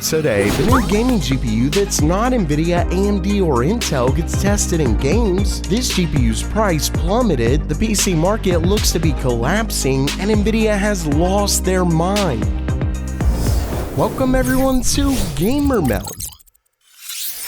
Today, the new gaming GPU that's not Nvidia, AMD, or Intel gets tested in games. This GPU's price plummeted, the PC market looks to be collapsing, and Nvidia has lost their mind. Welcome everyone to Gamer Meld.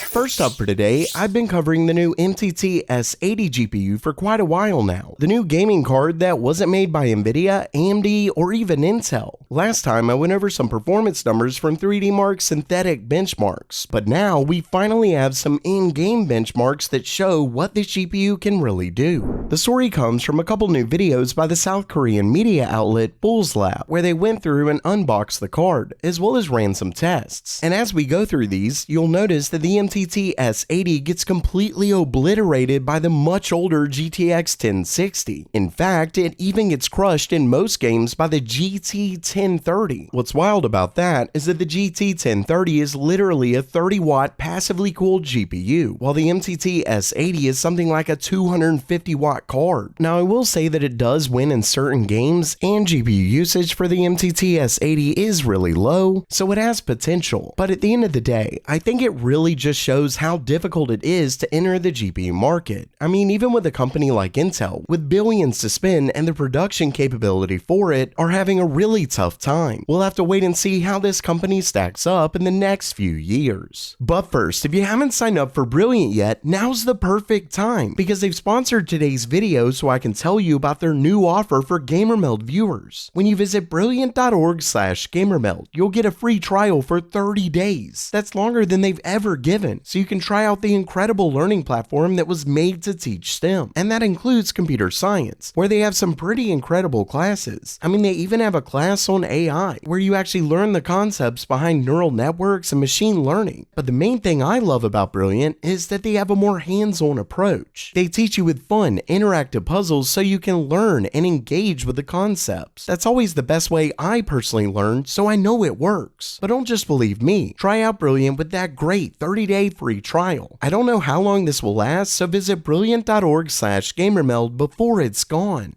First up for today, I've been covering the new MTT S80 GPU for quite a while now. The new gaming card that wasn't made by Nvidia, AMD, or even Intel. Last time I went over some performance numbers from 3D Mark's synthetic benchmarks, but now we finally have some in-game benchmarks that show what this GPU can really do. The story comes from a couple new videos by the South Korean media outlet Bulls Lab, where they went through and unboxed the card, as well as ran some tests. And as we go through these, you'll notice that the MTT S80 gets completely obliterated by the much older GTX 1060. In fact, it even gets crushed in most games by the GT 1030. What's wild about that is that the GT 1030 is literally a 30-watt passively cooled GPU, while the MTT S80 is something like a 250-watt card. Now, I will say that it does win in certain games, and GPU usage for the MTT S80 is really low, so it has potential. But at the end of the day, I think it really just shows how difficult it is to enter the GPU market. I mean, even with a company like Intel, with billions to spend and the production capability for it, are having a really tough time. We'll have to wait and see how this company stacks up in the next few years. But first, if you haven't signed up for Brilliant yet, now's the perfect time, because they've sponsored today's video so I can tell you about their new offer for GamerMeld viewers. When you visit brilliant.org/GamerMeld, you'll get a free trial for 30 days. That's longer than they've ever given, so you can try out the incredible learning platform that was made to teach STEM. And that includes computer science, where they have some pretty incredible classes. I mean, they even have a class on AI, where you actually learn the concepts behind neural networks and machine learning. But the main thing I love about Brilliant is that they have a more hands-on approach. They teach you with fun, interactive puzzles so you can learn and engage with the concepts. That's always the best way I personally learn, so I know it works. But don't just believe me. Try out Brilliant with that great 30-day free trial. I don't know how long this will last, so visit brilliant.org/GamerMeld before it's gone.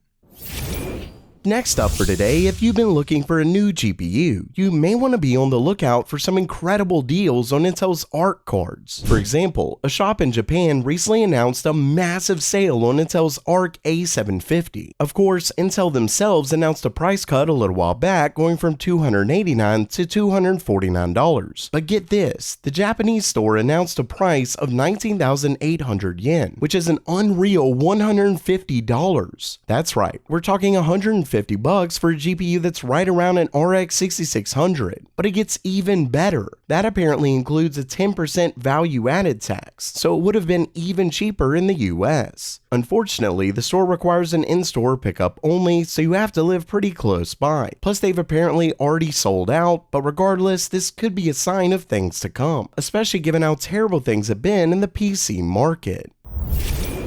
Next up for today, if you've been looking for a new GPU, you may want to be on the lookout for some incredible deals on Intel's Arc cards. For example, a shop in Japan recently announced a massive sale on Intel's Arc A750. Of course, Intel themselves announced a price cut a little while back, going from $289 to $249. But get this, the Japanese store announced a price of 19,800 yen, which is an unreal $150. That's right, we're talking $150 for a GPU that's right around an RX 6600. But it gets even better. That apparently includes a 10% value-added tax, so it would have been even cheaper in the US. Unfortunately, the store requires an in-store pickup only, so you have to live pretty close by. Plus, they've apparently already sold out, but regardless, this could be a sign of things to come, especially given how terrible things have been in the PC market.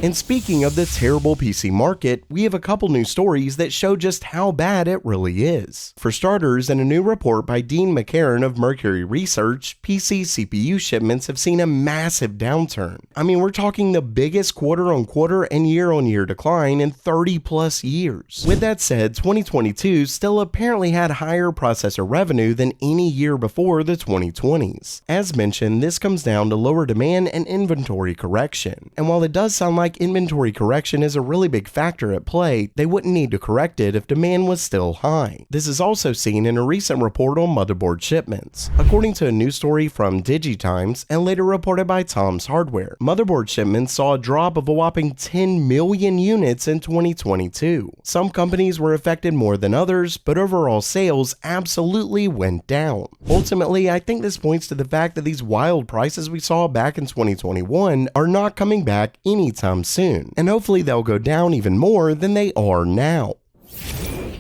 And speaking of the terrible PC market, we have a couple new stories that show just how bad it really is. For starters, in a new report by Dean McCarran of Mercury Research, PC CPU shipments have seen a massive downturn. I mean, we're talking the biggest quarter-on-quarter and year-on-year decline in 30 plus years. With that said, 2022 still apparently had higher processor revenue than any year before the 2020s. As mentioned, this comes down to lower demand and inventory correction. And while it does sound like inventory correction is a really big factor at play, they wouldn't need to correct it if demand was still high. This is also seen in a recent report on motherboard shipments. According to a news story from DigiTimes and later reported by Tom's Hardware, motherboard shipments saw a drop of a whopping 10 million units in 2022. Some companies were affected more than others, but overall sales absolutely went down. Ultimately, I think this points to the fact that these wild prices we saw back in 2021 are not coming back anytime soon, and hopefully they'll go down even more than they are now.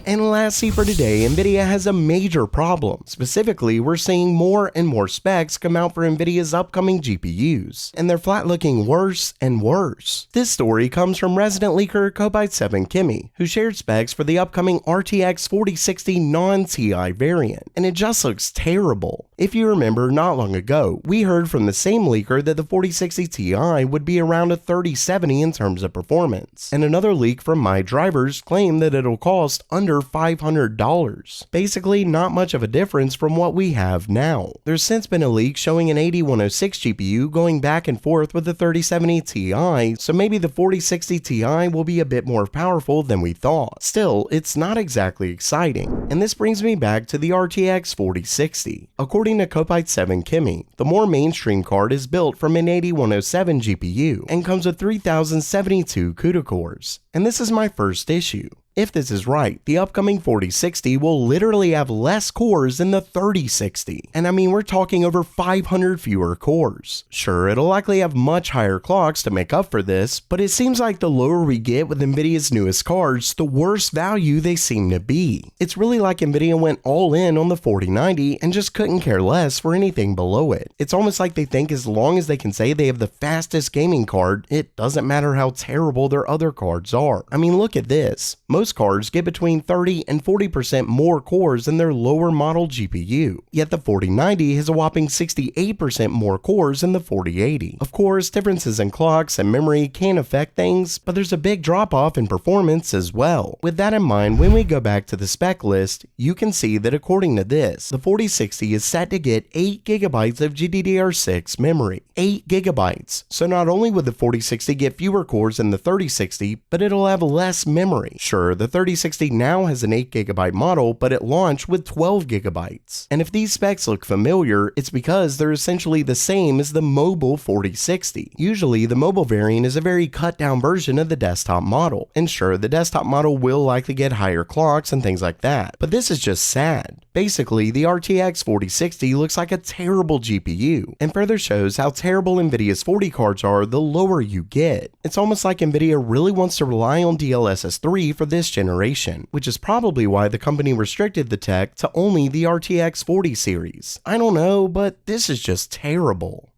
And lastly for today, Nvidia has a major problem. Specifically, we're seeing more and more specs come out for Nvidia's upcoming GPUs, and they're flat looking worse and worse. This story comes from resident leaker Kobyte7 Kimmy, who shared specs for the upcoming RTX 4060 non-TI variant, and it just looks terrible. If you remember, not long ago, we heard from the same leaker that the 4060 Ti would be around a 3070 in terms of performance, and another leak from My Drivers claimed that it'll cost under under $500. Basically, not much of a difference from what we have now. There's since been a leak showing an 8106 GPU going back and forth with the 3070 Ti, so maybe the 4060 Ti will be a bit more powerful than we thought. Still, it's not exactly exciting. And this brings me back to the RTX 4060. According to Kopite7 Kimmy, the more mainstream card is built from an 8107 GPU and comes with 3072 CUDA cores. And this is my first issue. If this is right, the upcoming 4060 will literally have less cores than the 3060. And I mean, we're talking over 500 fewer cores. Sure, it'll likely have much higher clocks to make up for this, but it seems like the lower we get with Nvidia's newest cards, the worse value they seem to be. It's really like Nvidia went all in on the 4090 and just couldn't care less for anything below it. It's almost like they think as long as they can say they have the fastest gaming card, it doesn't matter how terrible their other cards are. I mean, look at this. Most cards get between 30 and 40% more cores than their lower model GPU, yet the 4090 has a whopping 68% more cores than the 4080. Of course, differences in clocks and memory can affect things, but there's a big drop off in performance as well. With that in mind, when we go back to the spec list, you can see that according to this, the 4060 is set to get 8GB of GDDR6 memory. 8GB. So not only would the 4060 get fewer cores than the 3060, but it'll have less memory. Sure, the 3060 now has an 8GB model, but it launched with 12GB. And if these specs look familiar, it's because they're essentially the same as the mobile 4060. Usually, the mobile variant is a very cut down version of the desktop model. And sure, the desktop model will likely get higher clocks and things like that, but this is just sad. Basically, the RTX 4060 looks like a terrible GPU, and further shows how terrible Nvidia's 40 cards are the lower you get. It's almost like Nvidia really wants to rely on DLSS 3 for this generation, which is probably why the company restricted the tech to only the RTX 40 series. I don't know, but this is just terrible.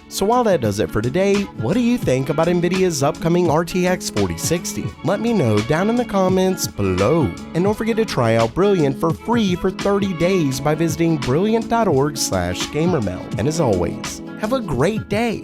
So while that does it for today, what do you think about Nvidia's upcoming RTX 4060? Let me know down in the comments below. And don't forget to try out Brilliant for free for 30 days by visiting brilliant.org/gamermail. And as always, have a great day.